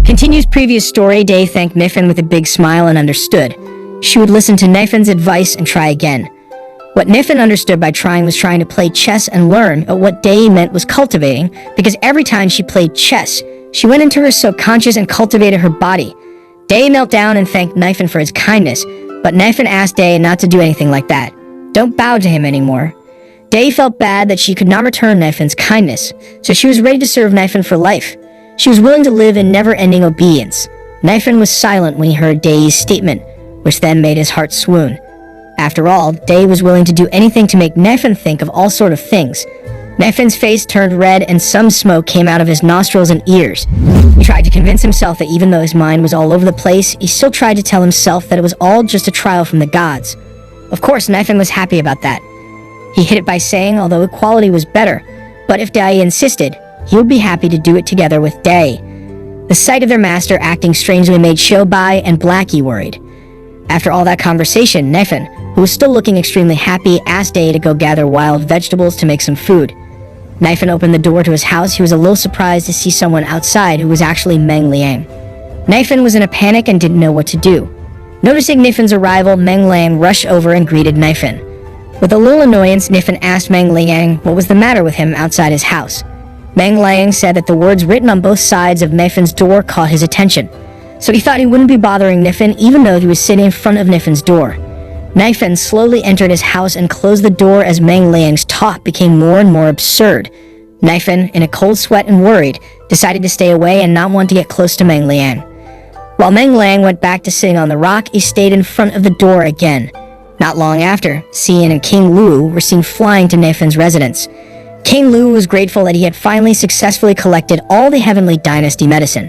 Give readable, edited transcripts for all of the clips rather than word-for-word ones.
Continues previous story, Day thanked Nifin with a big smile and understood. She would listen to Nifin's advice and try again. What Nifin understood by trying was trying to play chess and learn, but what Day meant was cultivating, because every time she played chess, she went into her subconscious and cultivated her body. Day knelt down and thanked Nifin for his kindness, but Nifin asked Day not to do anything like that. Don't bow to him anymore. Day felt bad that she could not return Nifin's kindness, so she was ready to serve Nifin for life. She was willing to live in never-ending obedience. Nifin was silent when he heard Day's statement, which then made his heart swoon. After all, Day was willing to do anything to make Nifin think of all sort of things. Nifin's face turned red and some smoke came out of his nostrils and ears. He tried to convince himself that even though his mind was all over the place, he still tried to tell himself that it was all just a trial from the gods. Of course, Nifin was happy about that. He hid it by saying, although equality was better, but if Day insisted, he would be happy to do it together with Day. The sight of their master acting strangely made Shobai and Blackie worried. After all that conversation, Nifin, who was still looking extremely happy, asked Day to go gather wild vegetables to make some food. Nifin opened the door to his house. He was a little surprised to see someone outside who was actually Meng Liang. Nifin was in a panic and didn't know what to do. Noticing Nifin's arrival, Meng Liang rushed over and greeted Nifin. With a little annoyance, Nifin asked Meng Liang what was the matter with him outside his house. Meng Liang said that the words written on both sides of Nifin's door caught his attention, so he thought he wouldn't be bothering Nifin even though he was sitting in front of Nifin's door. Nifin slowly entered his house and closed the door as Meng Liang's talk became more and more absurd. Nifin, in a cold sweat and worried, decided to stay away and not want to get close to Meng Liang. While Meng Liang went back to sitting on the rock, he stayed in front of the door again. Not long after, Xian and King Lu were seen flying to Nifin's residence. King Lu was grateful that he had finally successfully collected all the Heavenly Dynasty medicine.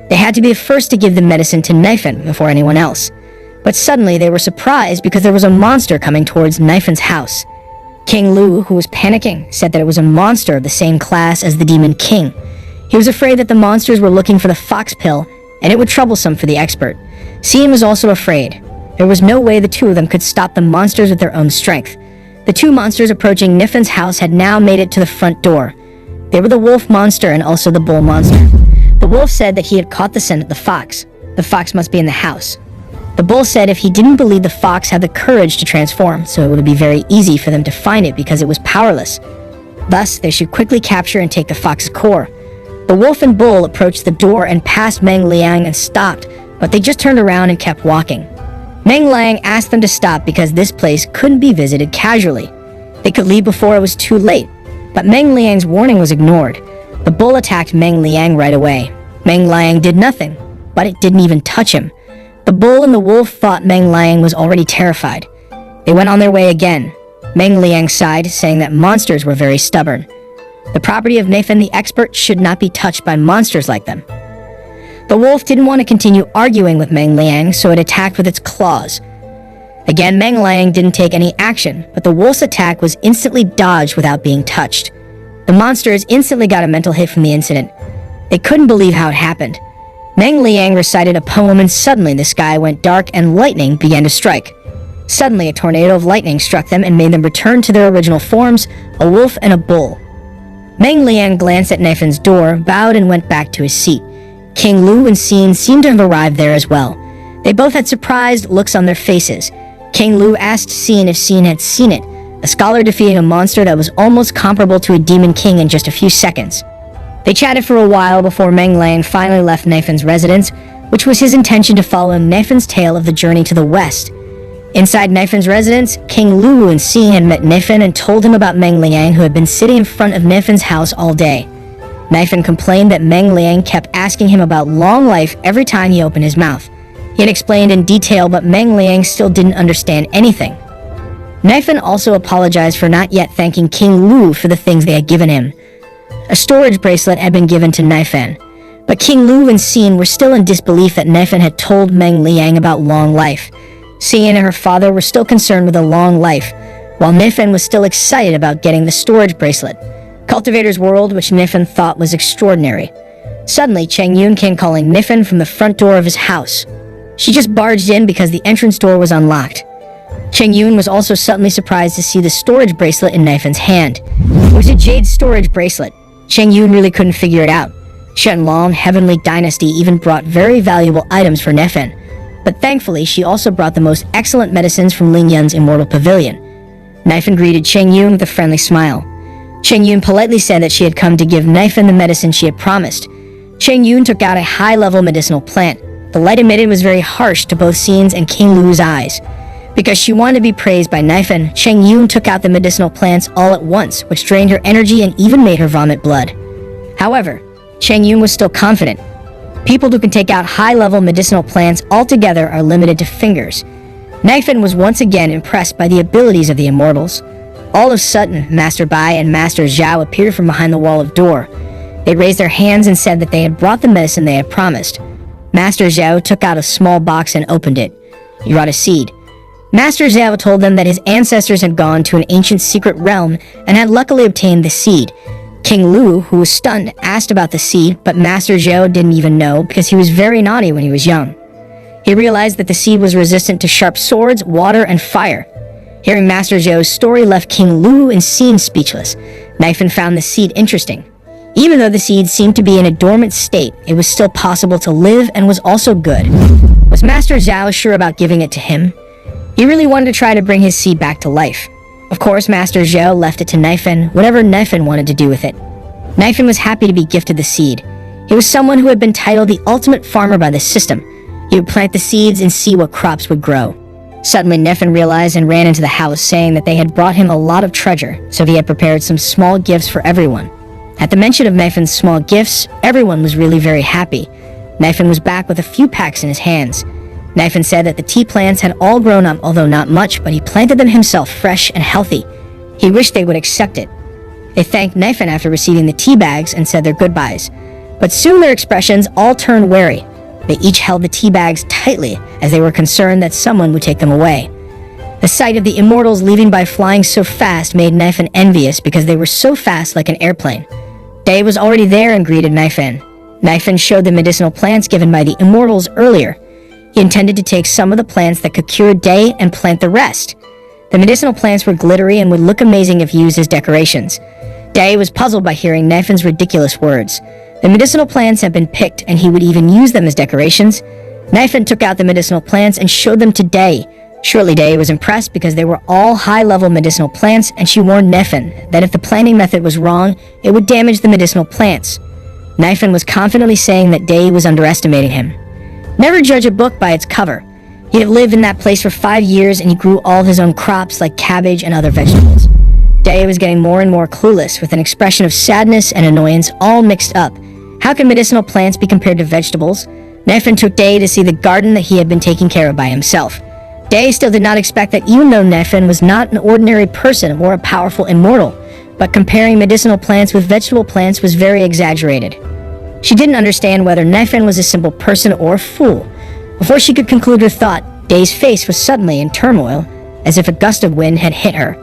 They had to be the first to give the medicine to Nifin before anyone else. But suddenly they were surprised because there was a monster coming towards Nifin's house. King Lu, who was panicking, said that it was a monster of the same class as the Demon King. He was afraid that the monsters were looking for the fox pill, and it would troublesome for the expert. Xian was also afraid. There was no way the two of them could stop the monsters with their own strength. The two monsters approaching Nifin's house had now made it to the front door. They were the wolf monster and also the bull monster. The wolf said that he had caught the scent of the fox. The fox must be in the house. The bull said if he didn't believe the fox had the courage to transform, so it would be very easy for them to find it because it was powerless. Thus, they should quickly capture and take the fox's core. The wolf and bull approached the door and passed Meng Liang and stopped, but they just turned around and kept walking. Meng Liang asked them to stop because this place couldn't be visited casually. They could leave before it was too late, but Meng Liang's warning was ignored. The bull attacked Meng Liang right away. Meng Liang did nothing, but it didn't even touch him. The bull and the wolf thought Meng Liang was already terrified. They went on their way again. Meng Liang sighed, saying that monsters were very stubborn. The property of Nifin the expert should not be touched by monsters like them. The wolf didn't want to continue arguing with Meng Liang, so it attacked with its claws. Again, Meng Liang didn't take any action, but the wolf's attack was instantly dodged without being touched. The monsters instantly got a mental hit from the incident. They couldn't believe how it happened. Meng Liang recited a poem and suddenly the sky went dark and lightning began to strike. Suddenly a tornado of lightning struck them and made them return to their original forms, a wolf and a bull. Meng Liang glanced at Nifin's door, bowed and went back to his seat. King Lu and Xian seemed to have arrived there as well. They both had surprised looks on their faces. King Lu asked Xian if Xian had seen it. A scholar defeating a monster that was almost comparable to a demon king in just a few seconds. They chatted for a while before Meng Liang finally left Nifin's residence, which was his intention to follow Nifin's tale of the journey to the west. Inside Nifin's residence, King Lu and Xian had met Nifin and told him about Meng Liang, who had been sitting in front of Nifin's house all day. Nifin complained that Meng Liang kept asking him about long life every time he opened his mouth. He had explained in detail, but Meng Liang still didn't understand anything. Nifin also apologized for not yet thanking King Lu for the things they had given him. A storage bracelet had been given to Nifin, but King Lu and Xian were still in disbelief that Nifin had told Meng Liang about long life. Xian and her father were still concerned with a long life, while Nifin was still excited about getting the storage bracelet. Cultivator's world, which Nifin thought was extraordinary. Suddenly, Cheng Yun came calling Nifin from the front door of his house. She just barged in because the entrance door was unlocked. Cheng Yun was also suddenly surprised to see the storage bracelet in Nifin's hand. It was a jade storage bracelet. Cheng Yun really couldn't figure it out. Shenlong Heavenly Dynasty even brought very valuable items for Nefen, but thankfully she also brought the most excellent medicines from Ling Yun's immortal pavilion. Nefen greeted Cheng Yun with a friendly smile. Cheng Yun politely said that she had come to give Nefen the medicine she had promised. Cheng Yun took out a high-level medicinal plant. The light emitted was very harsh to both Xian's and King Lu's eyes. Because she wanted to be praised by Nefen, Cheng Yun took out the medicinal plants all at once, which drained her energy and even made her vomit blood. However, Cheng Yun was still confident. People who can take out high-level medicinal plants altogether are limited to fingers. Nefen was once again impressed by the abilities of the immortals. All of a sudden, Master Bai and Master Zhao appeared from behind the wall of door. They raised their hands and said that they had brought the medicine they had promised. Master Zhao took out a small box and opened it. He brought a seed. Master Zhao told them that his ancestors had gone to an ancient secret realm and had luckily obtained the seed. King Lu, who was stunned, asked about the seed, but Master Zhao didn't even know because he was very naughty when he was young. He realized that the seed was resistant to sharp swords, water, and fire. Hearing Master Zhou's story left King Lu and Xin speechless. Nefen found the seed interesting. Even though the seed seemed to be in a dormant state, it was still possible to live and was also good. Was Master Zhao sure about giving it to him? He really wanted to try to bring his seed back to life. Of course, Master Zhao left it to Nefen, whatever Nefen wanted to do with it. Nefen was happy to be gifted the seed. He was someone who had been titled the ultimate farmer by the system. He would plant the seeds and see what crops would grow. Suddenly, Nefen realized and ran into the house, saying that they had brought him a lot of treasure, so he had prepared some small gifts for everyone. At the mention of Nefen's small gifts, everyone was really very happy. Nefen was back with a few packs in his hands. Nefen said that the tea plants had all grown up, although not much, but he planted them himself fresh and healthy. He wished they would accept it. They thanked Nefen after receiving the tea bags and said their goodbyes. But soon their expressions all turned wary. They each held the tea bags tightly as they were concerned that someone would take them away. The sight of the immortals leaving by flying so fast made Nefen envious because they were so fast like an airplane. Day was already there and greeted Nefen. Nefen showed the medicinal plants given by the immortals earlier. He intended to take some of the plants that could cure Day and plant the rest. The medicinal plants were glittery and would look amazing if used as decorations. Day was puzzled by hearing Nefen's ridiculous words. The medicinal plants had been picked and he would even use them as decorations. Nefen took out the medicinal plants and showed them to Day. Shortly, Day was impressed because they were all high-level medicinal plants, and she warned Nefen that if the planting method was wrong, it would damage the medicinal plants. Nefen was confidently saying that Day was underestimating him. Never judge a book by its cover. He had lived in that place for 5 years and he grew all of his own crops like cabbage and other vegetables. Day was getting more and more clueless, with an expression of sadness and annoyance all mixed up. How can medicinal plants be compared to vegetables? Nefen took Day to see the garden that he had been taking care of by himself. Day still did not expect that even though Nefen was not an ordinary person or a powerful immortal, but comparing medicinal plants with vegetable plants was very exaggerated. She didn't understand whether Nefen was a simple person or a fool. Before she could conclude her thought, Day's face was suddenly in turmoil, as if a gust of wind had hit her.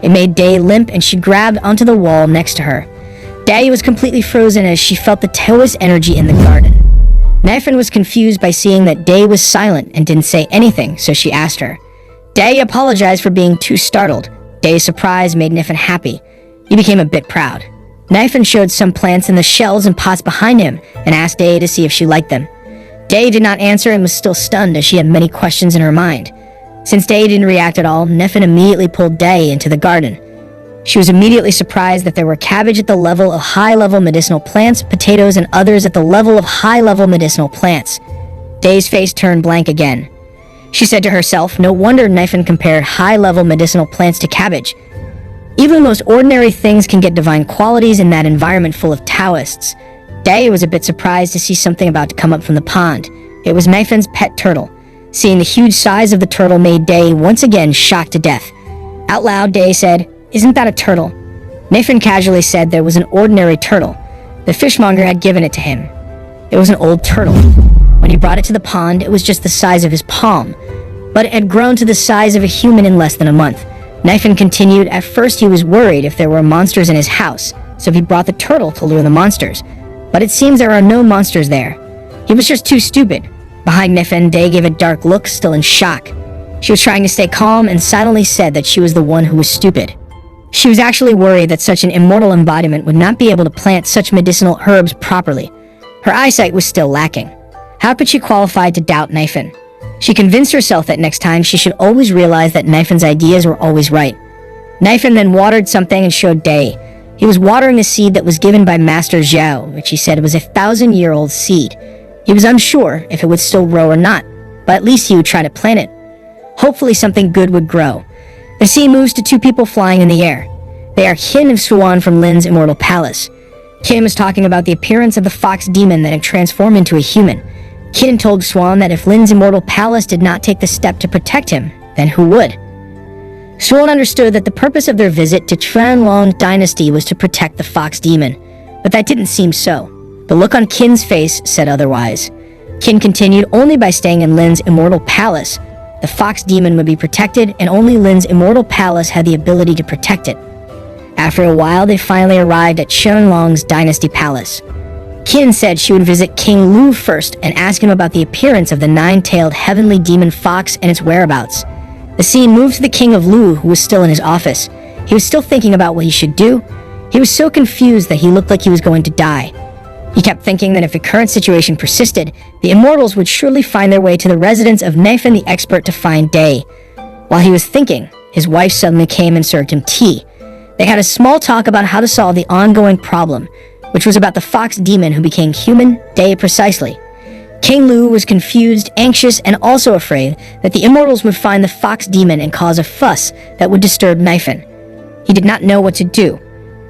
It made Day limp and she grabbed onto the wall next to her. Day was completely frozen as she felt the Taoist energy in the garden. Nefen was confused by seeing that Day was silent and didn't say anything, so she asked her. Day apologized for being too startled. Day's surprise made Nefen happy. He became a bit proud. Nefen showed some plants in the shelves and pots behind him and asked Day to see if she liked them. Day did not answer and was still stunned as she had many questions in her mind. Since Day didn't react at all, Nefen immediately pulled Day into the garden. She was immediately surprised that there were cabbage at the level of high-level medicinal plants, potatoes, and others at the level of high-level medicinal plants. Day's face turned blank again. She said to herself, no wonder Nefen compared high-level medicinal plants to cabbage. Even the most ordinary things can get divine qualities in that environment full of Taoists. Day was a bit surprised to see something about to come up from the pond. It was Nefen's pet turtle. Seeing the huge size of the turtle made Day once again shocked to death. Out loud, Day said, "Isn't that a turtle?" Nefen casually said there was an ordinary turtle. The fishmonger had given it to him. It was an old turtle. When he brought it to the pond, it was just the size of his palm, but it had grown to the size of a human in less than a month. Nefen continued, at first he was worried if there were monsters in his house, so he brought the turtle to lure the monsters. But it seems there are no monsters there. He was just too stupid. Behind Nefen, Day gave a dark look, still in shock. She was trying to stay calm and silently said that she was the one who was stupid. She was actually worried that such an immortal embodiment would not be able to plant such medicinal herbs properly. Her eyesight was still lacking. How could she qualify to doubt Nifin? She convinced herself that next time she should always realize that Nifin's ideas were always right. Nifin then watered something and showed Day. He was watering a seed that was given by Master Zhao, which he said was a 1,000-year-old seed. He was unsure if it would still grow or not, but at least he would try to plant it. Hopefully something good would grow. The scene moves to two people flying in the air. They are Qin and Suan from Lin's immortal palace. Qin is talking about the appearance of the fox demon that had transformed into a human. Qin told Suan that if Lin's immortal palace did not take the step to protect him, then who would? Suan understood that the purpose of their visit to Tianlong Dynasty was to protect the fox demon, but that didn't seem so. The look on Qin's face said otherwise. Qin continued only by staying in Lin's immortal palace. The fox demon would be protected, and only Lin's immortal palace had the ability to protect it. After a while, they finally arrived at Tianlong's dynasty palace. Qin said she would visit King Lu first and ask him about the appearance of the nine-tailed heavenly demon fox and its whereabouts. The scene moved to the king of Lu, who was still in his office. He was still thinking about what he should do. He was so confused that he looked like he was going to die. He kept thinking that if the current situation persisted, the immortals would surely find their way to the residence of Nifin the expert to find Day. While he was thinking, his wife suddenly came and served him tea. They had a small talk about how to solve the ongoing problem, which was about the fox demon who became human, Day precisely. King Lu was confused, anxious, and also afraid that the immortals would find the fox demon and cause a fuss that would disturb Nifin. He did not know what to do.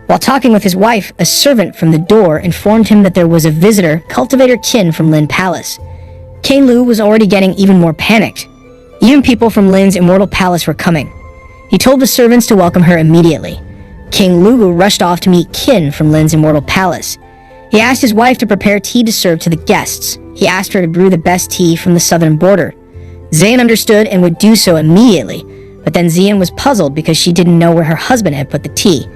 While talking with his wife, a servant from the door informed him that there was a visitor, cultivator Qin from Lin Palace. King Lu was already getting even more panicked. Even people from Lin's immortal palace were coming. He told the servants to welcome her immediately. King Lu rushed off to meet Qin from Lin's immortal palace. He asked his wife to prepare tea to serve to the guests. He asked her to brew the best tea from the southern border. Xian understood and would do so immediately, but then Xian was puzzled because she didn't know where her husband had put the tea.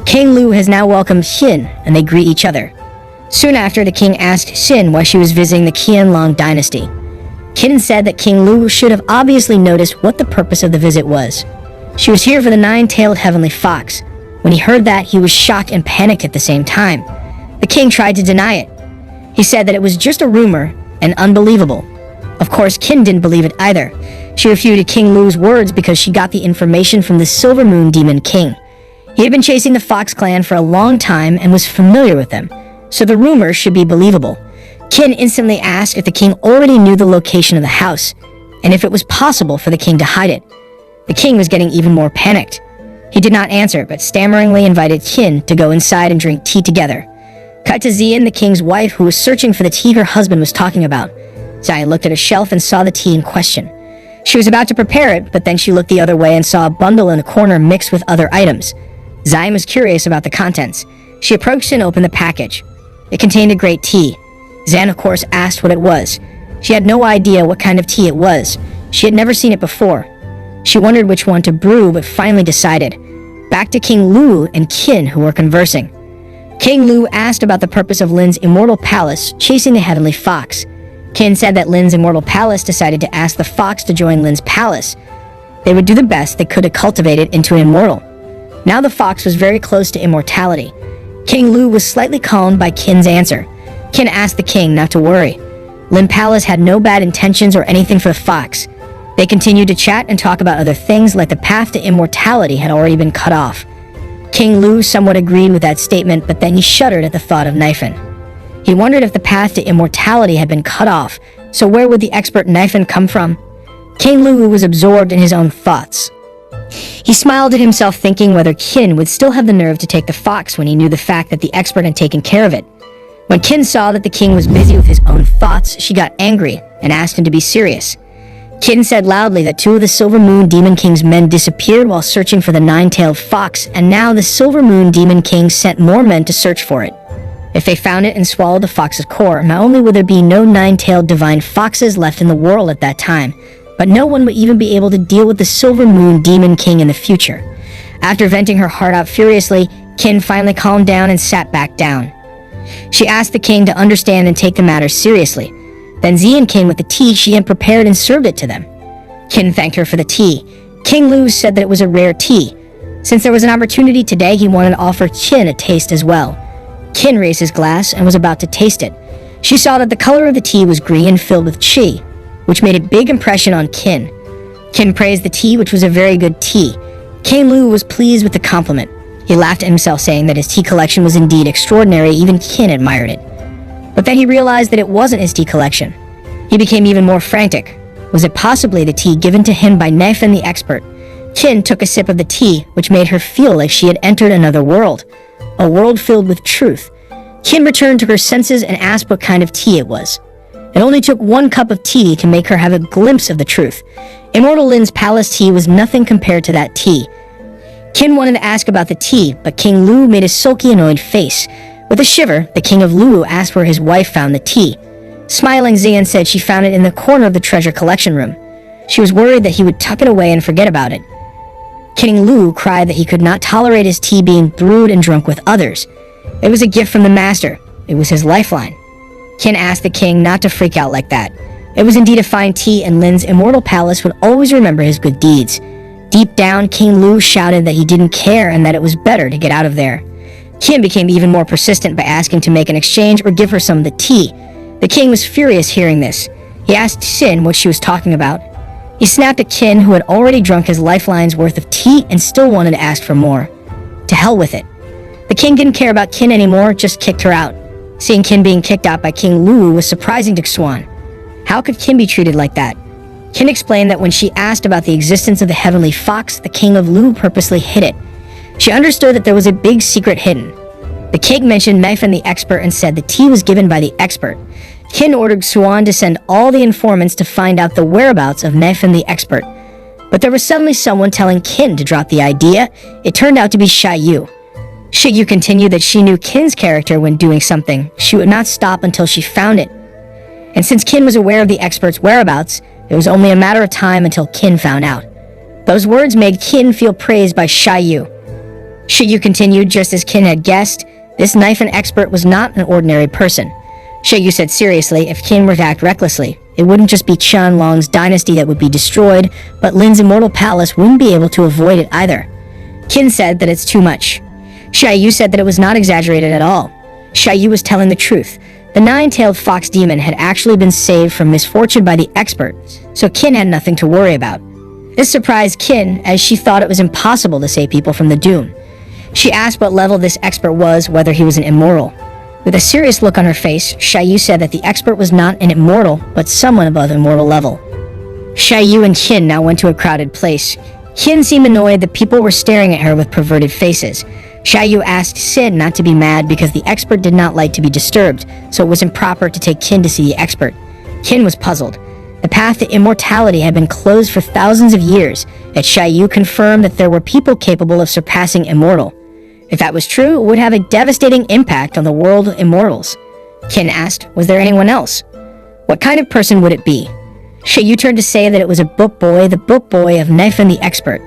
King Lu has now welcomed Qin, and they greet each other. Soon after, the king asked Xin why she was visiting the Qianlong dynasty. Qin said that King Lu should have obviously noticed what the purpose of the visit was. She was here for the nine-tailed heavenly fox. When he heard that, he was shocked and panicked at the same time. The king tried to deny it. He said that it was just a rumor and unbelievable. Of course, Qin didn't believe it either. She refuted King Lu's words because she got the information from the Silver Moon Demon King. He had been chasing the Fox clan for a long time and was familiar with them, so the rumor should be believable. Qin instantly asked if the king already knew the location of the house, and if it was possible for the king to hide it. The king was getting even more panicked. He did not answer, but stammeringly invited Qin to go inside and drink tea together. Cut to Xian, the king's wife, who was searching for the tea her husband was talking about. Xian looked at a shelf and saw the tea in question. She was about to prepare it, but then she looked the other way and saw a bundle in a corner mixed with other items. Xian was curious about the contents. She approached and opened the package. It contained a great tea. Xian, of course, asked what it was. She had no idea what kind of tea it was. She had never seen it before. She wondered which one to brew, but finally decided. Back to King Lu and Qin, who were conversing. King Lu asked about the purpose of Lin's immortal palace chasing the heavenly fox. Qin said that Lin's immortal palace decided to ask the fox to join Lin's palace. They would do the best they could to cultivate it into an immortal. Now the fox was very close to immortality. King Lu was slightly calmed by Qin's answer. Qin asked the king not to worry. Lin Palace had no bad intentions or anything for the fox. They continued to chat and talk about other things, like the path to immortality had already been cut off. King Lu somewhat agreed with that statement, but then he shuddered at the thought of Nifin. He wondered if the path to immortality had been cut off, so where would the expert Nifin come from? King Lu was absorbed in his own thoughts. He smiled at himself, thinking whether Qin would still have the nerve to take the fox when he knew the fact that the expert had taken care of it. When Qin saw that the king was busy with his own thoughts, she got angry and asked him to be serious. Qin said loudly that two of the Silver Moon Demon King's men disappeared while searching for the nine-tailed fox, and now the Silver Moon Demon King sent more men to search for it. If they found it and swallowed the fox's core, not only would there be no nine-tailed divine foxes left in the world at that time, but no one would even be able to deal with the Silver Moon Demon King in the future. After venting her heart out furiously, Qin finally calmed down and sat back down. She asked the king to understand and take the matter seriously. Then Xian came with the tea she had prepared and served it to them. Qin thanked her for the tea. King Lu said that it was a rare tea. Since there was an opportunity today, he wanted to offer Qin a taste as well. Qin raised his glass and was about to taste it. She saw that the color of the tea was green, filled with qi, which made a big impression on Qin. Qin praised the tea, which was a very good tea. King Lu was pleased with the compliment. He laughed at himself, saying that his tea collection was indeed extraordinary. Even Qin admired it. But then he realized that it wasn't his tea collection. He became even more frantic. Was it possibly the tea given to him by Nefin the expert? Qin took a sip of the tea, which made her feel like she had entered another world. A world filled with truth. Qin returned to her senses and asked what kind of tea it was. It only took 1 cup of tea to make her have a glimpse of the truth. Immortal Lin's palace tea was nothing compared to that tea. Qin wanted to ask about the tea, but King Lu made a sulky, annoyed face. With a shiver, the king of Lu asked where his wife found the tea. Smiling, Xian said she found it in the corner of the treasure collection room. She was worried that he would tuck it away and forget about it. King Lu cried that he could not tolerate his tea being brewed and drunk with others. It was a gift from the master. It was his lifeline. Qin asked the king not to freak out like that. It was indeed a fine tea, and Lin's immortal palace would always remember his good deeds. Deep down, King Lu shouted that he didn't care and that it was better to get out of there. Qin became even more persistent by asking to make an exchange or give her some of the tea. The king was furious hearing this. He asked Xin what she was talking about. He snapped at Qin, who had already drunk his lifeline's worth of tea and still wanted to ask for more. To hell with it. The king didn't care about Qin anymore, just kicked her out. Seeing Qin being kicked out by King Lu was surprising to Xuan. How could Qin be treated like that? Qin explained that when she asked about the existence of the heavenly fox, the king of Lu purposely hid it. She understood that there was a big secret hidden. The king mentioned Meifan the expert and said the tea was given by the expert. Qin ordered Xuan to send all the informants to find out the whereabouts of Meifan the expert. But there was suddenly someone telling Qin to drop the idea. It turned out to be Shai Yu. Shai Yu continued that she knew Qin's character when doing something. She would not stop until she found it. And since Qin was aware of the expert's whereabouts, it was only a matter of time until Qin found out. Those words made Qin feel praised by Shai Yu. Shai Yu continued, just as Qin had guessed, this knife and expert was not an ordinary person. Shai Yu said seriously, if Qin were to act recklessly, it wouldn't just be Qianlong's dynasty that would be destroyed, but Lin's immortal palace wouldn't be able to avoid it either. Qin said that it's too much. Shai Yu said that it was not exaggerated at all. Shai Yu was telling the truth. The 9-tailed fox demon had actually been saved from misfortune by the expert, so Qin had nothing to worry about. This surprised Qin, as she thought it was impossible to save people from the doom. She asked what level this expert was, whether he was an immortal. With a serious look on her face, Shai Yu said that the expert was not an immortal, but someone above immortal level. Shai Yu and Qin now went to a crowded place. Qin seemed annoyed that people were staring at her with perverted faces. Shai Yu asked Sin not to be mad because the expert did not like to be disturbed, so it was improper to take Qin to see the expert. Qin was puzzled. The path to immortality had been closed for thousands of years, yet Shai Yu confirmed that there were people capable of surpassing immortal. If that was true, it would have a devastating impact on the world of immortals. Qin asked, was there anyone else? What kind of person would it be? Shai Yu turned to say that it was a book boy, the book boy of Nefan the expert.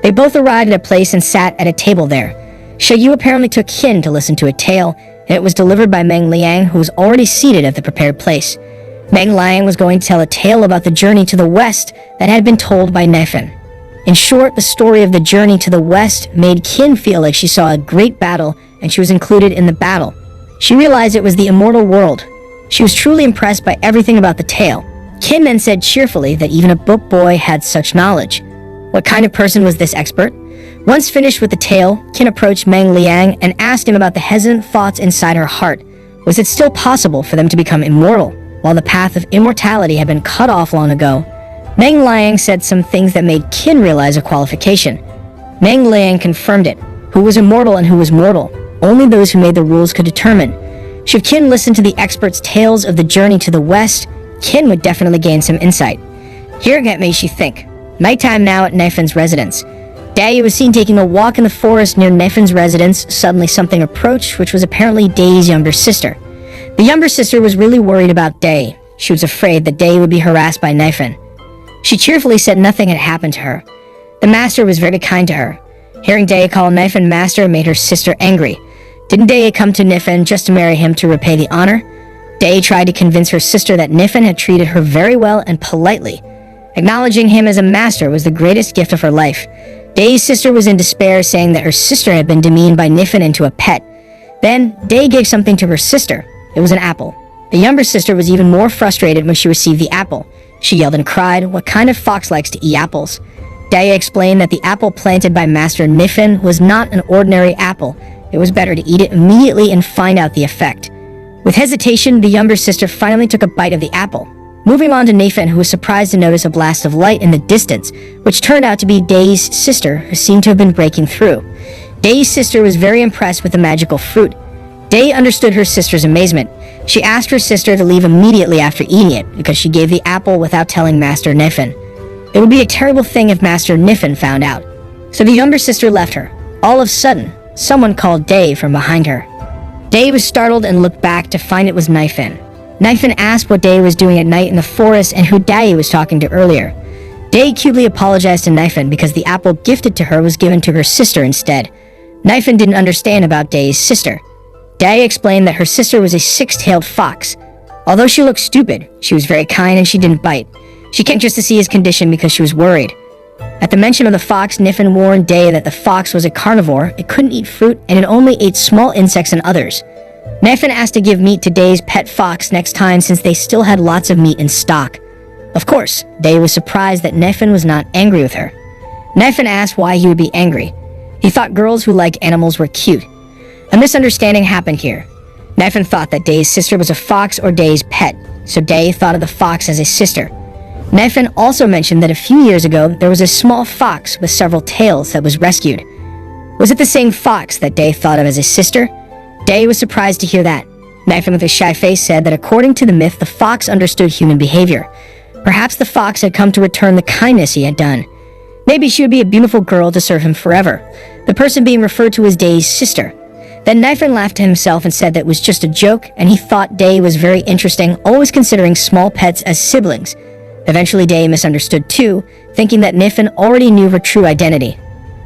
They both arrived at a place and sat at a table there. Shai Yu apparently took Qin to listen to a tale, and it was delivered by Meng Liang, who was already seated at the prepared place. Meng Liang was going to tell a tale about the journey to the west that had been told by Nefan. In short, the story of the journey to the west made Qin feel like she saw a great battle, and she was included in the battle. She realized it was the immortal world. She was truly impressed by everything about the tale. Qin then said cheerfully that even a book boy had such knowledge. What kind of person was this expert? Once finished with the tale, Qin approached Meng Liang and asked him about the hesitant thoughts inside her heart. Was it still possible for them to become immortal, while the path of immortality had been cut off long ago? Meng Liang said some things that made Qin realize a qualification. Meng Liang confirmed it. Who was immortal and who was mortal? Only those who made the rules could determine. Should Qin listen to the expert's tales of the journey to the west, Qin would definitely gain some insight. Hearing it made she think. Nighttime now at Nefan's residence. Dai was seen taking a walk in the forest near Nefan's residence. Suddenly something approached, which was apparently Dai's younger sister. The younger sister was really worried about Dai. She was afraid that Dai would be harassed by Nefan. She cheerfully said nothing had happened to her. The master was very kind to her. Hearing Dai call Nefan master made her sister angry. Didn't Dai come to Nefan just to marry him to repay the honor? Dai tried to convince her sister that Nefan had treated her very well and politely. Acknowledging him as a master was the greatest gift of her life. Day's sister was in despair, saying that her sister had been demeaned by Nifin into a pet. Then, Day gave something to her sister. It was an apple. The younger sister was even more frustrated when she received the apple. She yelled and cried, "What kind of fox likes to eat apples?" Day explained that the apple planted by Master Nifin was not an ordinary apple. It was better to eat it immediately and find out the effect. With hesitation, the younger sister finally took a bite of the apple. Moving on to Nifin, who was surprised to notice a blast of light in the distance, which turned out to be Day's sister, who seemed to have been breaking through. Day's sister was very impressed with the magical fruit. Day understood her sister's amazement. She asked her sister to leave immediately after eating it, because she gave the apple without telling Master Nifin. It would be a terrible thing if Master Nifin found out. So the younger sister left her. All of a sudden, someone called Day from behind her. Day was startled and looked back to find it was Nifin. Nifin asked what Day was doing at night in the forest and who Day was talking to earlier. Day cutely apologized to Nifin because the apple gifted to her was given to her sister instead. Nifin didn't understand about Day's sister. Day explained that her sister was a six-tailed fox. Although she looked stupid, she was very kind and she didn't bite. She came just to see his condition because she was worried. At the mention of the fox, Nifin warned Day that the fox was a carnivore, it couldn't eat fruit, and it only ate small insects and others. Nifin asked to give meat to Day's pet fox next time since they still had lots of meat in stock. Of course, Day was surprised that Nifin was not angry with her. Nifin asked why he would be angry. He thought girls who liked animals were cute. A misunderstanding happened here. Nifin thought that Day's sister was a fox or Day's pet, so Day thought of the fox as a sister. Nifin also mentioned that a few years ago there was a small fox with several tails that was rescued. Was it the same fox that Day thought of as a sister? Day was surprised to hear that. Nifin with a shy face said that according to the myth, the fox understood human behavior. Perhaps the fox had come to return the kindness he had done. Maybe she would be a beautiful girl to serve him forever. The person being referred to as Day's sister. Then Nifin laughed to himself and said that it was just a joke, and he thought Day was very interesting, always considering small pets as siblings. Eventually Day misunderstood too, thinking that Nifin already knew her true identity.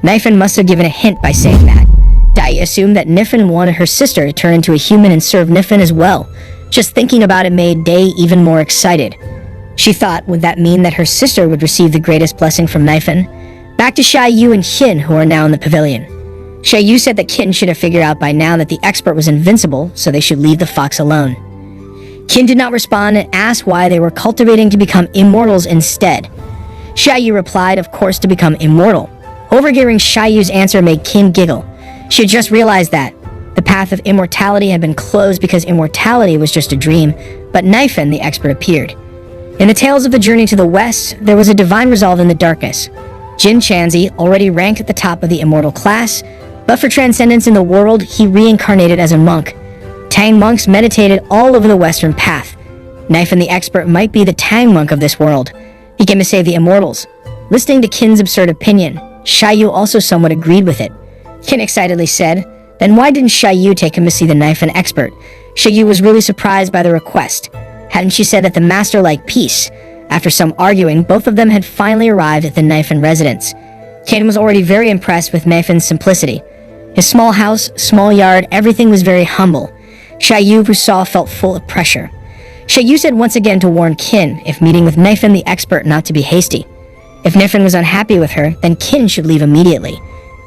Nifin must have given a hint by saying that. Day assumed that Nifin wanted her sister to turn into a human and serve Nifin as well. Just thinking about it made Day even more excited. She thought, would that mean that her sister would receive the greatest blessing from Nifin? Back to Xia Yu and Qin, who are now in the pavilion. Xia Yu said that Qin should have figured out by now that the expert was invincible, so they should leave the fox alone. Qin did not respond and asked why they were cultivating to become immortals instead. Xia Yu replied, of course, to become immortal. Overhearing Xia Yu's answer made Qin giggle. She had just realized that the path of immortality had been closed because immortality was just a dream, but Nifin, the expert, appeared. In the tales of the journey to the west, there was a divine resolve in the darkness. Jin Chanzi already ranked at the top of the immortal class, but for transcendence in the world, he reincarnated as a monk. Tang monks meditated all over the western path. Nifin the expert might be the Tang monk of this world. He came to save the immortals. Listening to Qin's absurd opinion, Xia Yu also somewhat agreed with it. Qin excitedly said, then why didn't Xia Yu take him to see the Nifin expert? Xia Yu was really surprised by the request. Hadn't she said that the master liked peace? After some arguing, both of them had finally arrived at the Nifin residence. Qin was already very impressed with Nifin's simplicity. His small house, small yard, everything was very humble. Xia Yu, who saw, felt full of pressure. Xia Yu said once again to warn Qin, if meeting with Nifin the expert, not to be hasty. If Nifin was unhappy with her, then Qin should leave immediately.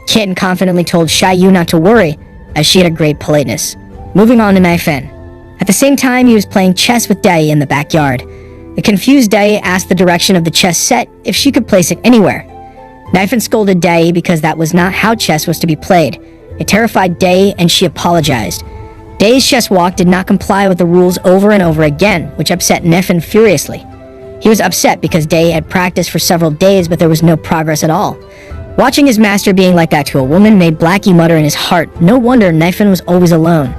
Qin confidently told Xia Yu not to worry, as she had a great politeness. Moving on to Nifin. At the same time, he was playing chess with Dai in the backyard. The confused Dai asked the direction of the chess set if she could place it anywhere. Nifin scolded Dai because that was not how chess was to be played. It terrified Dai, and she apologized. Dai's chess walk did not comply with the rules over and over again, which upset Nifin furiously. He was upset because Dai had practiced for several days, but there was no progress at all. Watching his master being like that to a woman made Blackie mutter in his heart, no wonder Nifin was always alone.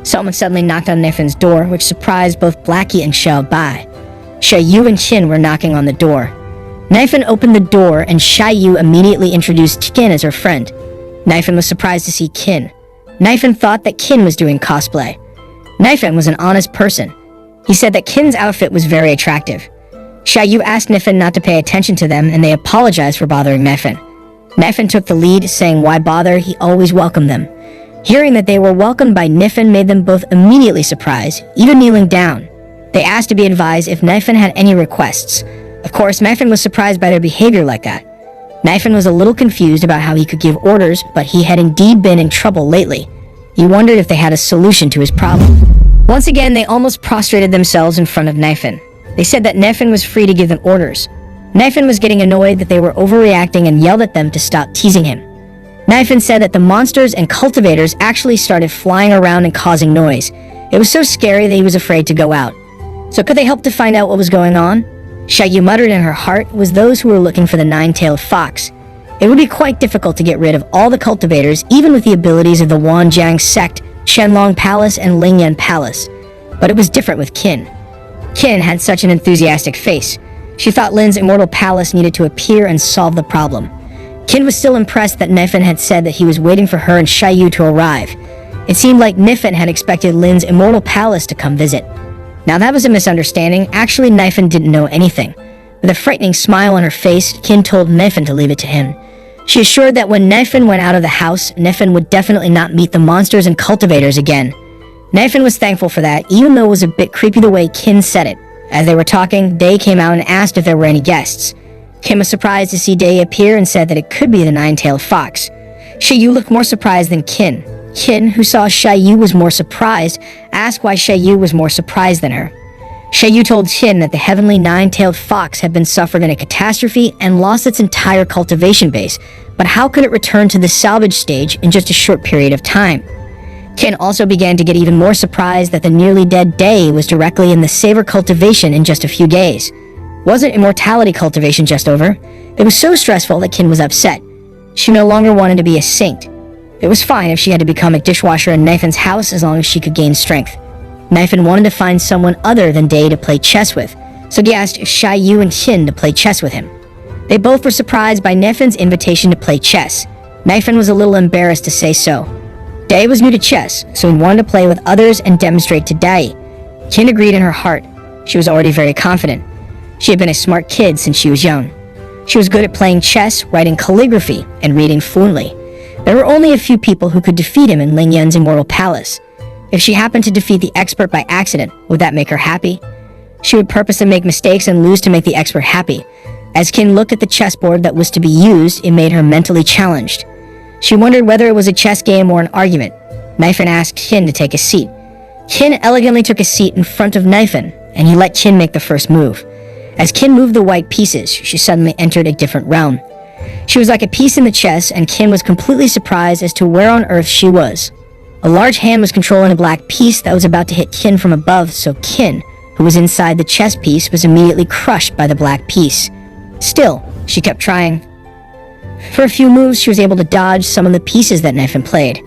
Someone suddenly knocked on Nifin's door, which surprised both Blackie and Xiao Bai. Xia Yu and Qin were knocking on the door. Nifin opened the door, and Xia Yu immediately introduced Qin as her friend. Nifin was surprised to see Qin. Nifin thought that Qin was doing cosplay. Nifin was an honest person. He said that Qin's outfit was very attractive. Xia Yu asked Nifin not to pay attention to them, and they apologized for bothering Nifin. Nifin took the lead, saying why bother, he always welcomed them. Hearing that they were welcomed by Nifin made them both immediately surprised, even kneeling down. They asked to be advised if Nifin had any requests. Of course, Nifin was surprised by their behavior like that. Nifin was a little confused about how he could give orders, but he had indeed been in trouble lately. He wondered if they had a solution to his problem. Once again, they almost prostrated themselves in front of Nifin. They said that Nifin was free to give them orders. Nifin was getting annoyed that they were overreacting and yelled at them to stop teasing him. Nifin said that the monsters and cultivators actually started flying around and causing noise. It was so scary that he was afraid to go out. So could they help to find out what was going on? Xiaoyu muttered in her heart was those who were looking for the nine-tailed fox. It would be quite difficult to get rid of all the cultivators, even with the abilities of the Wanjiang sect, Shenlong Palace, and Lingyan Palace. But it was different with Qin. Qin had such an enthusiastic face. She thought Lin's immortal palace needed to appear and solve the problem. Qin was still impressed that Nifin had said that he was waiting for her and Xiaoyu to arrive. It seemed like Nifin had expected Lin's immortal palace to come visit. Now that was a misunderstanding. Actually, Nifin didn't know anything. With a frightening smile on her face, Qin told Nifin to leave it to him. She assured that when Nifin went out of the house, Nifin would definitely not meet the monsters and cultivators again. Nifin was thankful for that, even though it was a bit creepy the way Qin said it. As they were talking, Day came out and asked if there were any guests. Qin was surprised to see Day appear and said that it could be the nine-tailed fox. Xiaoyu looked more surprised than Qin. Qin, who saw Xiaoyu was more surprised, asked why Xiaoyu was more surprised than her. Xiaoyu told Qin that the heavenly nine-tailed fox had been suffered in a catastrophe and lost its entire cultivation base, but how could it return to the salvage stage in just a short period of time? Qin also began to get even more surprised that the nearly dead Day was directly in the savor cultivation in just a few days. Wasn't immortality cultivation just over? It was so stressful that Qin was upset. She no longer wanted to be a saint. It was fine if she had to become a dishwasher in Nifin's house as long as she could gain strength. Nifin wanted to find someone other than Day to play chess with, so he asked Xiaoyu and Qin to play chess with him. They both were surprised by Nifin's invitation to play chess. Nifin was a little embarrassed to say so. Day was new to chess, so he wanted to play with others and demonstrate to Day. Qin agreed in her heart. She was already very confident. She had been a smart kid since she was young. She was good at playing chess, writing calligraphy, and reading fluently. There were only a few people who could defeat him in Lingyan's immortal palace. If she happened to defeat the expert by accident, would that make her happy? She would purposely make mistakes and lose to make the expert happy. As Qin looked at the chessboard that was to be used, it made her mentally challenged. She wondered whether it was a chess game or an argument. Nifin asked Qin to take a seat. Qin elegantly took a seat in front of Nifin, and he let Qin make the first move. As Qin moved the white pieces, she suddenly entered a different realm. She was like a piece in the chess, and Qin was completely surprised as to where on earth she was. A large hand was controlling a black piece that was about to hit Qin from above, so Qin, who was inside the chess piece, was immediately crushed by the black piece. Still, she kept trying. For a few moves, she was able to dodge some of the pieces that Nifin played.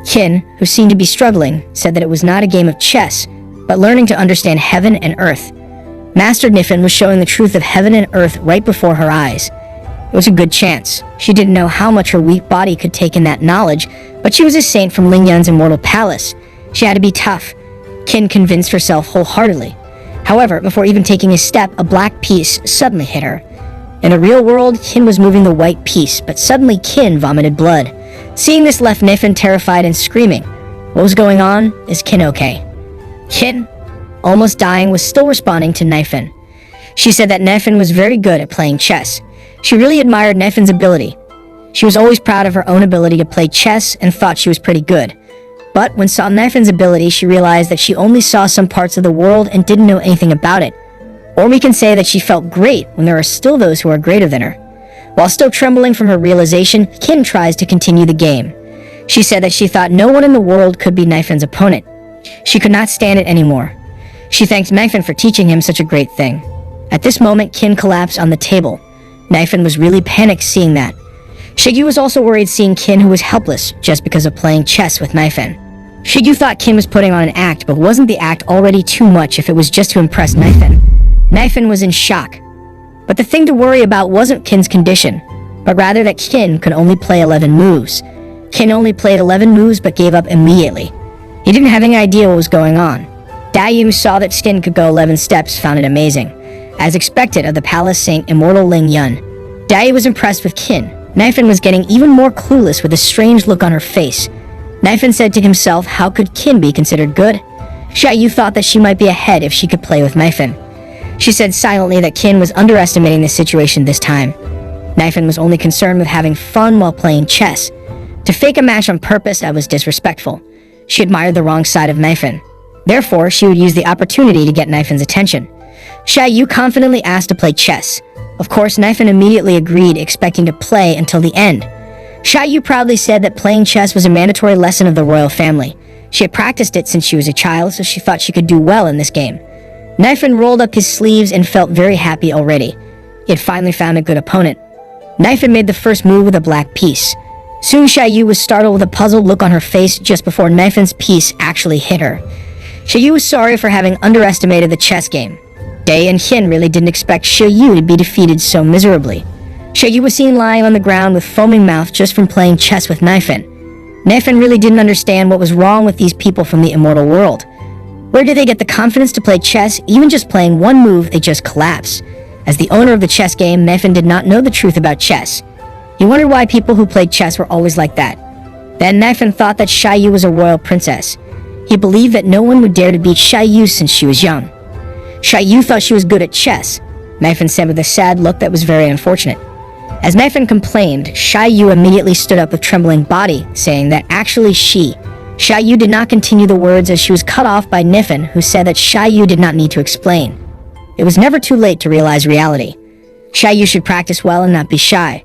Qin, who seemed to be struggling, said that it was not a game of chess, but learning to understand heaven and earth. Master Nifin was showing the truth of heaven and earth right before her eyes. It was a good chance. She didn't know how much her weak body could take in that knowledge, but she was a saint from Lingyan's immortal palace. She had to be tough. Qin convinced herself wholeheartedly. However, before even taking a step, a black piece suddenly hit her. In the real world, Qin was moving the white piece, but suddenly Qin vomited blood. Seeing this left Nifin terrified and screaming. What was going on? Is Qin okay? Qin, almost dying, was still responding to Nifin. She said that Nifin was very good at playing chess. She really admired Nifin's ability. She was always proud of her own ability to play chess and thought she was pretty good. But when saw Nifin's ability, she realized that she only saw some parts of the world and didn't know anything about it. Or we can say that she felt great when there are still those who are greater than her. While still trembling from her realization, Qin tries to continue the game. She said that she thought no one in the world could be Nifin's opponent. She could not stand it anymore. She thanked Nifin for teaching him such a great thing. At this moment, Qin collapsed on the table. Nifin was really panicked seeing that. Shigyu was also worried seeing Qin, who was helpless just because of playing chess with Nifin. Shigyu thought Qin was putting on an act, but wasn't the act already too much if it was just to impress Nifin? Nifin was in shock. But the thing to worry about wasn't Qin's condition, but rather that Qin could only play 11 moves. Qin only played 11 moves but gave up immediately. He didn't have any idea what was going on. Dayu, who saw that Qin could go 11 steps, found it amazing. As expected of the palace saint immortal Ling Yun, Dayu was impressed with Qin. Nifin was getting even more clueless with a strange look on her face. Nifin said to himself, how could Qin be considered good? Xiaoyu thought that she might be ahead if she could play with Nifin. She said silently that Qin was underestimating the situation this time. Nifin was only concerned with having fun while playing chess. To fake a match on purpose, that was disrespectful. She admired the wrong side of Nifin. Therefore, she would use the opportunity to get Nifin's attention. Xia Yu confidently asked to play chess. Of course, Nifin immediately agreed, expecting to play until the end. Xia Yu proudly said that playing chess was a mandatory lesson of the royal family. She had practiced it since she was a child, so she thought she could do well in this game. Nifin rolled up his sleeves and felt very happy already. He had finally found a good opponent. Nifin made the first move with a black piece. Soon Xia Yu was startled with a puzzled look on her face just before Nifin's piece actually hit her. Xia Yu was sorry for having underestimated the chess game. Day and Qin really didn't expect Xia Yu to be defeated so miserably. Xia Yu was seen lying on the ground with foaming mouth just from playing chess with Nifin. Nifin really didn't understand what was wrong with these people from the immortal world. Where did they get the confidence to play chess? Even just playing one move, they just collapse. As the owner of the chess game, Nifin did not know the truth about chess. He wondered why people who played chess were always like that. Then Nifin thought that Xia Yu was a royal princess. He believed that no one would dare to beat Xia Yu since she was young. Xia Yu thought she was good at chess. Nifin said with a sad look that was very unfortunate. As Nifin complained, Xia Yu immediately stood up with trembling body, saying that actually Xia Yu did not continue the words as she was cut off by Nifin, who said that Xia Yu did not need to explain. It was never too late to realize reality. Xia Yu should practice well and not be shy.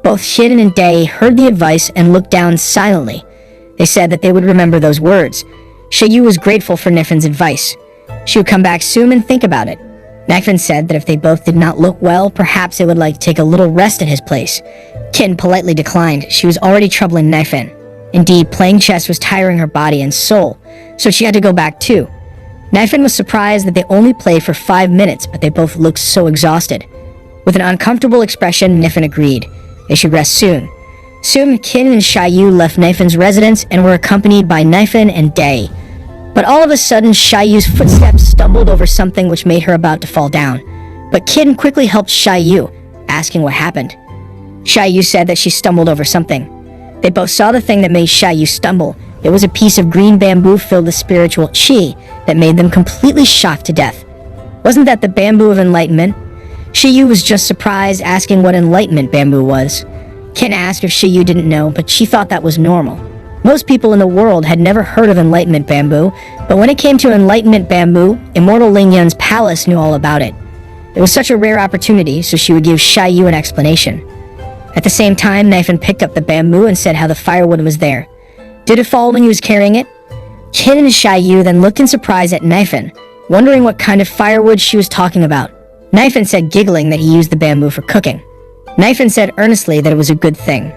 Both Qin and Day heard the advice and looked down silently. They said that they would remember those words. Xia Yu was grateful for Nifin's advice. She would come back soon and think about it. Nifin said that if they both did not look well, perhaps they would like to take a little rest at his place. Qin politely declined. She was already troubling Nifin. Indeed, playing chess was tiring her body and soul, so she had to go back too. Nifin was surprised that they only played for 5 minutes, but they both looked so exhausted. With an uncomfortable expression, Nifin agreed. They should rest soon. Soon, Qin and Xia Yu left Nifin's residence and were accompanied by Nifin and Day. But all of a sudden, Xia Yu's footsteps stumbled over something which made her about to fall down. But Qin quickly helped Xia Yu, asking what happened. Xia Yu said that she stumbled over something. They both saw the thing that made Xia Yu stumble. It was a piece of green bamboo filled with spiritual qi that made them completely shocked to death. Wasn't that the bamboo of enlightenment? Xia Yu was just surprised, asking what enlightenment bamboo was. Qin asked if Xia Yu didn't know, but she thought that was normal. Most people in the world had never heard of enlightenment bamboo, but when it came to enlightenment bamboo, immortal Ling Yun's palace knew all about it. It was such a rare opportunity, so she would give Xia Yu an explanation. At the same time, Nifin picked up the bamboo and said how the firewood was there. Did it fall when he was carrying it? Qin and Xia Yu then looked in surprise at Nifin, wondering what kind of firewood she was talking about. Nifin said, giggling, that he used the bamboo for cooking. Nifin said earnestly that it was a good thing.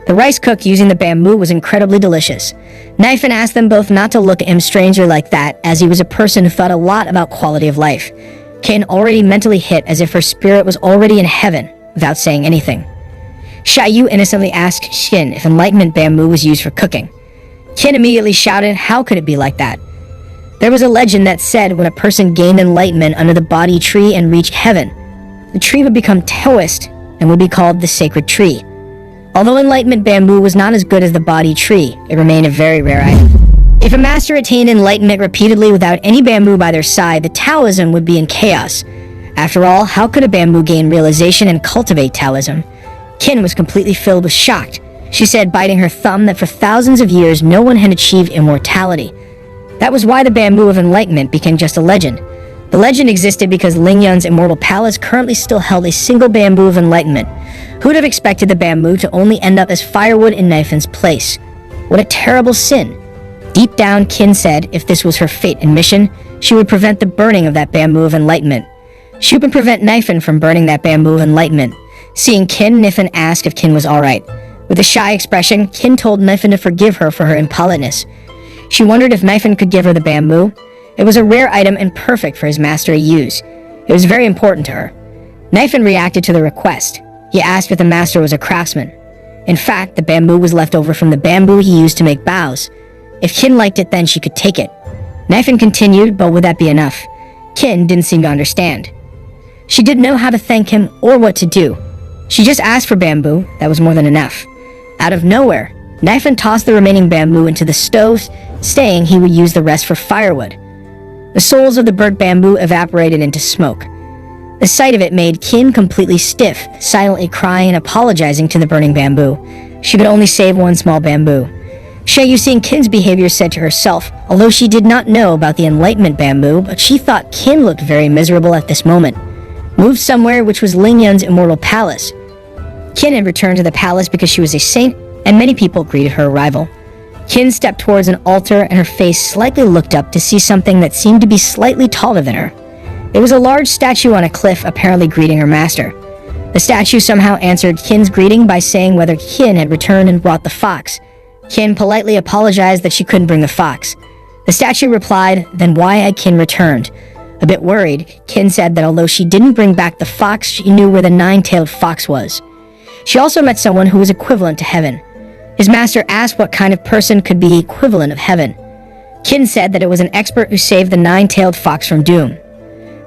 The rice cooked using the bamboo was incredibly delicious. Nifin asked them both not to look at him strangely like that, as he was a person who thought a lot about quality of life. Qin already mentally hit as if her spirit was already in heaven, without saying anything. Xia Yu innocently asked Qin if enlightenment bamboo was used for cooking. Qin immediately shouted, how could it be like that? There was a legend that said when a person gained enlightenment under the Bodhi tree and reached heaven, the tree would become Taoist and would be called the sacred tree. Although enlightenment bamboo was not as good as the Bodhi tree, it remained a very rare item. If a master attained enlightenment repeatedly without any bamboo by their side, the Taoism would be in chaos. After all, how could a bamboo gain realization and cultivate Taoism? Qin was completely filled with shock. She said, biting her thumb, that for thousands of years no one had achieved immortality. That was why the bamboo of enlightenment became just a legend. The legend existed because Ling Yun's immortal palace currently still held a single bamboo of enlightenment. Who would have expected the bamboo to only end up as firewood in Nifin's place? What a terrible sin. Deep down, Qin said if this was her fate and mission, she would prevent the burning of that bamboo of enlightenment. She would prevent Nifin from burning that bamboo of enlightenment. Seeing Qin, Nifin asked if Qin was alright. With a shy expression, Qin told Nifin to forgive her for her impoliteness. She wondered if Nifin could give her the bamboo. It was a rare item and perfect for his master to use. It was very important to her. Nifin reacted to the request. He asked if the master was a craftsman. In fact, the bamboo was left over from the bamboo he used to make bows. If Qin liked it, then she could take it. Nifin continued, but would that be enough? Qin didn't seem to understand. She didn't know how to thank him or what to do. She just asked for bamboo. That was more than enough. Out of nowhere, Nifin tossed the remaining bamboo into the stove, saying he would use the rest for firewood. The souls of the burnt bamboo evaporated into smoke. The sight of it made Qin completely stiff, silently crying and apologizing to the burning bamboo. She could only save one small bamboo. Xiaoyu, seeing Qin's behavior, said to herself, although she did not know about the enlightenment bamboo, but she thought Qin looked very miserable at this moment. Moved somewhere, which was Ling Yun's immortal palace. Qin had returned to the palace because she was a saint, and many people greeted her arrival. Qin stepped towards an altar, and her face slightly looked up to see something that seemed to be slightly taller than her. It was a large statue on a cliff, apparently greeting her master. The statue somehow answered Qin's greeting by saying whether Qin had returned and brought the fox. Qin politely apologized that she couldn't bring the fox. The statue replied, then why had Qin returned? A bit worried, Qin said that although she didn't bring back the fox, she knew where the nine-tailed fox was. She also met someone who was equivalent to heaven. His master asked what kind of person could be the equivalent of heaven. Qin said that it was an expert who saved the nine-tailed fox from doom.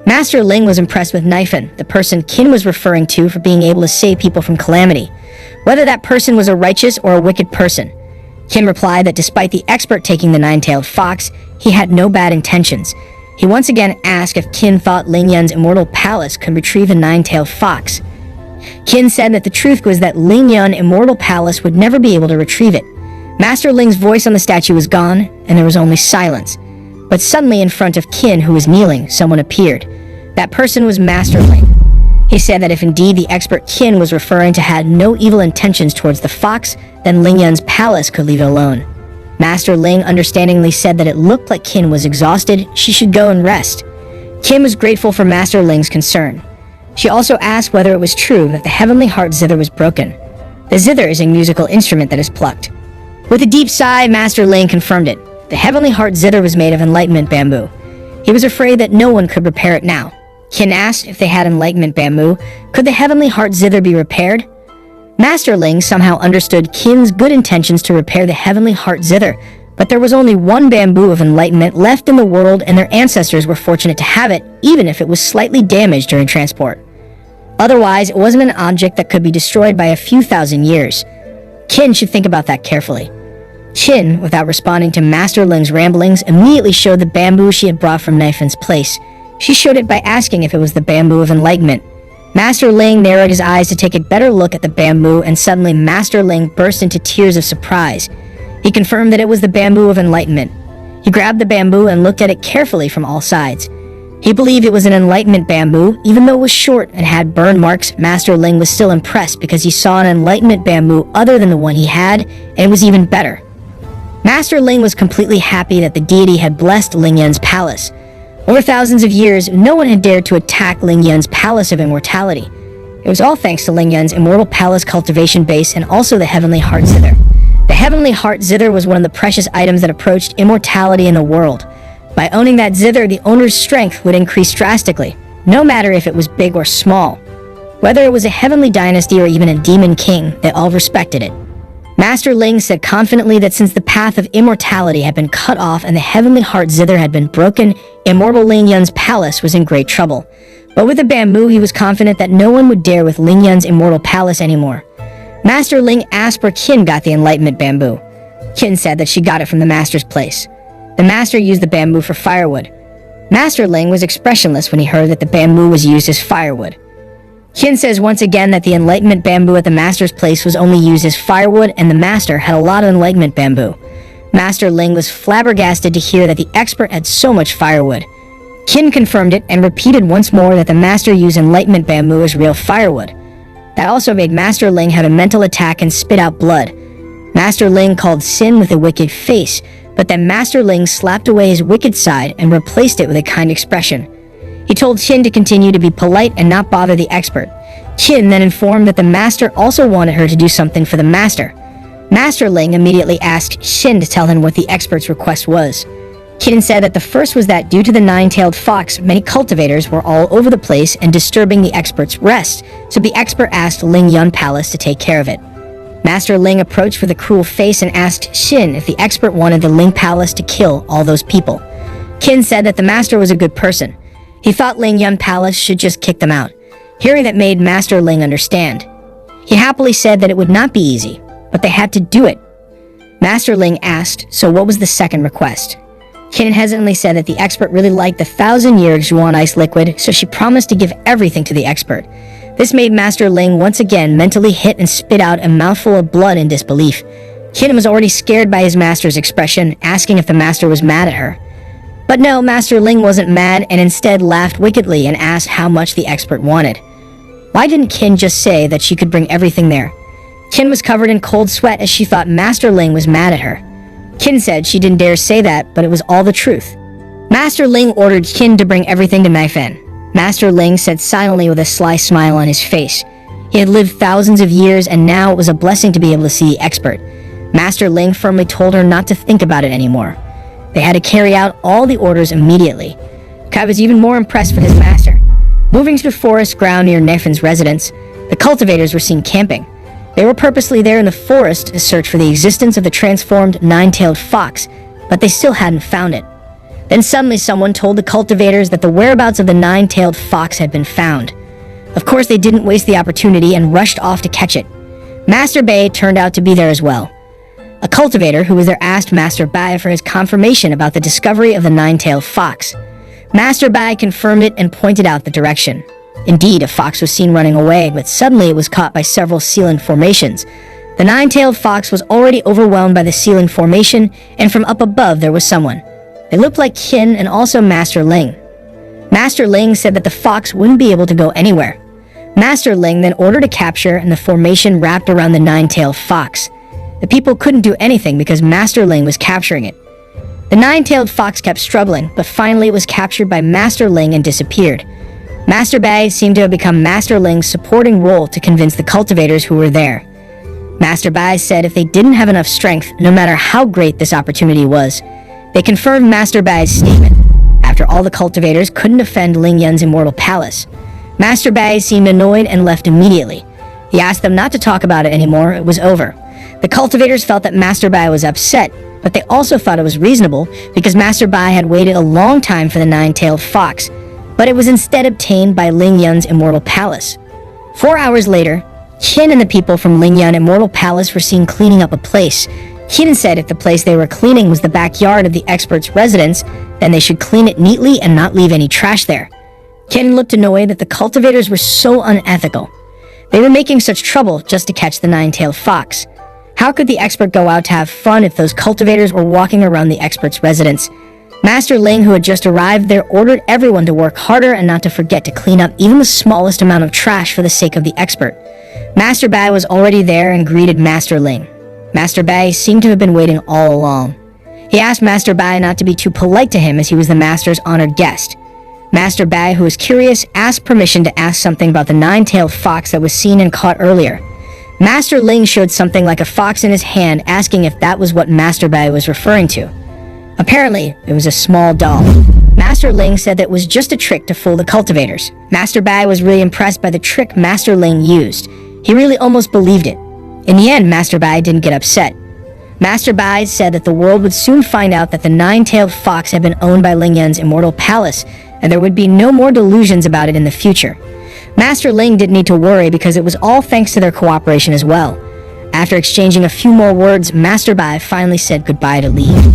Master Ling was impressed with Nifan, the person Qin was referring to for being able to save people from calamity, whether that person was a righteous or a wicked person. Qin replied that despite the expert taking the nine-tailed fox, he had no bad intentions. He once again asked if Qin thought Ling Yun's immortal palace could retrieve the nine-tailed fox. Qin said that the truth was that Ling Yun's immortal palace would never be able to retrieve it. Master Ling's voice on the statue was gone, and there was only silence. But suddenly in front of Qin, who was kneeling, someone appeared. That person was Master Ling. He said that if indeed the expert Qin was referring to had no evil intentions towards the fox, then Ling Yun's palace could leave it alone. Master Ling understandingly said that it looked like Qin was exhausted, she should go and rest. Qin was grateful for Master Ling's concern. She also asked whether it was true that the heavenly heart zither was broken. The zither is a musical instrument that is plucked. With a deep sigh, Master Ling confirmed it. The heavenly heart zither was made of enlightenment bamboo. He was afraid that no one could repair it now. Qin asked if they had enlightenment bamboo, could the heavenly heart zither be repaired? Master Ling somehow understood Qin's good intentions to repair the heavenly heart zither, but there was only one bamboo of enlightenment left in the world, and their ancestors were fortunate to have it, even if it was slightly damaged during transport. Otherwise, it wasn't an object that could be destroyed by a few thousand years. Qin should think about that carefully. Qin, without responding to Master Ling's ramblings, immediately showed the bamboo she had brought from Nifan's place. She showed it by asking if it was the bamboo of enlightenment. Master Ling narrowed his eyes to take a better look at the bamboo, and suddenly Master Ling burst into tears of surprise. He confirmed that it was the bamboo of enlightenment. He grabbed the bamboo and looked at it carefully from all sides. He believed it was an enlightenment bamboo, even though it was short and had burn marks. Master Ling was still impressed because he saw an enlightenment bamboo other than the one he had, and it was even better. Master Ling was completely happy that the deity had blessed Ling Yun's palace. Over thousands of years, no one had dared to attack Ling Yun's palace of immortality. It was all thanks to Ling Yun's immortal palace cultivation base and also the heavenly heart zither. The heavenly heart zither was one of the precious items that approached immortality in the world. By owning that zither, the owner's strength would increase drastically, no matter if it was big or small. Whether it was a heavenly dynasty or even a demon king, they all respected it. Master Ling said confidently that since the path of immortality had been cut off and the heavenly heart zither had been broken, immortal Ling Yun's palace was in great trouble. But with the bamboo, he was confident that no one would dare with Ling Yun's immortal palace anymore. Master Ling asked where Qin got the enlightenment bamboo. Qin said that she got it from the master's place. The master used the bamboo for firewood. Master Ling was expressionless when he heard that the bamboo was used as firewood. Qin says once again that the enlightenment bamboo at the master's place was only used as firewood, and the master had a lot of enlightenment bamboo. Master Ling was flabbergasted to hear that the expert had so much firewood. Qin confirmed it and repeated once more that the master used enlightenment bamboo as real firewood. That also made Master Ling have a mental attack and spit out blood. Master Ling called Sin with a wicked face, but then Master Ling slapped away his wicked side and replaced it with a kind expression. He told Qin to continue to be polite and not bother the expert. Qin then informed that the master also wanted her to do something for the master. Master Ling immediately asked Qin to tell him what the expert's request was. Qin said that the first was that due to the nine-tailed fox, many cultivators were all over the place and disturbing the expert's rest, so the expert asked Ling Yun Palace to take care of it. Master Ling approached with a cruel face and asked Qin if the expert wanted the Ling Palace to kill all those people. Qin said that the master was a good person. He thought Ling Yun Palace should just kick them out. Hearing that made Master Ling understand. He happily said that it would not be easy, but they had to do it. Master Ling asked, so what was the second request? Qin hesitantly said that the expert really liked the 1,000-year Zhuan ice liquid, so she promised to give everything to the expert. This made Master Ling once again mentally hit and spit out a mouthful of blood in disbelief. Qin was already scared by his master's expression, asking if the master was mad at her. But no, Master Ling wasn't mad and instead laughed wickedly and asked how much the expert wanted. Why didn't Qin just say that she could bring everything there? Qin was covered in cold sweat as she thought Master Ling was mad at her. Qin said she didn't dare say that, but it was all the truth. Master Ling ordered Qin to bring everything to Naifen. Master Ling said silently with a sly smile on his face. He had lived thousands of years and now it was a blessing to be able to see the expert. Master Ling firmly told her not to think about it anymore. They had to carry out all the orders immediately. Kai was even more impressed with his master. Moving to the forest ground near Naifen's residence, the cultivators were seen camping. They were purposely there in the forest to search for the existence of the transformed nine-tailed fox, but they still hadn't found it. Then suddenly someone told the cultivators that the whereabouts of the nine-tailed fox had been found. Of course, they didn't waste the opportunity and rushed off to catch it. Master Bai turned out to be there as well. A cultivator who was there asked Master Bai for his confirmation about the discovery of the nine-tailed fox. Master Bai confirmed it and pointed out the direction. Indeed, a fox was seen running away, but suddenly it was caught by several ceiling formations. The nine-tailed fox was already overwhelmed by the ceiling formation, and from up above there was someone. They looked like Qin and also Master Ling. Master Ling said that the fox wouldn't be able to go anywhere. Master Ling then ordered a capture and the formation wrapped around the nine-tailed fox. The people couldn't do anything because Master Ling was capturing it. The nine-tailed fox kept struggling, but finally it was captured by Master Ling and disappeared. Master Bai seemed to have become Master Ling's supporting role to convince the cultivators who were there. Master Bai said if they didn't have enough strength, no matter how great this opportunity was, they confirmed Master Bai's statement. After all, the cultivators couldn't defend Ling Yun's immortal palace. Master Bai seemed annoyed and left immediately. He asked them not to talk about it anymore, it was over. The cultivators felt that Master Bai was upset, but they also thought it was reasonable because Master Bai had waited a long time for the nine-tailed fox, but it was instead obtained by Ling Yun's immortal palace. 4 hours later, Qin and the people from Ling Yun Immortal Palace were seen cleaning up a place. Qin said if the place they were cleaning was the backyard of the expert's residence, then they should clean it neatly and not leave any trash there. Qin looked annoyed that the cultivators were so unethical. They were making such trouble just to catch the nine-tailed fox. How could the expert go out to have fun if those cultivators were walking around the expert's residence? Master Ling, who had just arrived there, ordered everyone to work harder and not to forget to clean up even the smallest amount of trash for the sake of the expert. Master Bai was already there and greeted Master Ling. Master Bai seemed to have been waiting all along. He asked Master Bai not to be too polite to him as he was the master's honored guest. Master Bai, who was curious, asked permission to ask something about the nine-tailed fox that was seen and caught earlier. Master Ling showed something like a fox in his hand, asking if that was what Master Bai was referring to. Apparently, it was a small doll. Master Ling said that it was just a trick to fool the cultivators. Master Bai was really impressed by the trick Master Ling used. He really almost believed it. In the end, Master Bai didn't get upset. Master Bai said that the world would soon find out that the nine-tailed fox had been owned by Ling Yun's immortal palace, and there would be no more delusions about it in the future. Master Ling didn't need to worry because it was all thanks to their cooperation as well. After exchanging a few more words, Master Bai finally said goodbye to leave.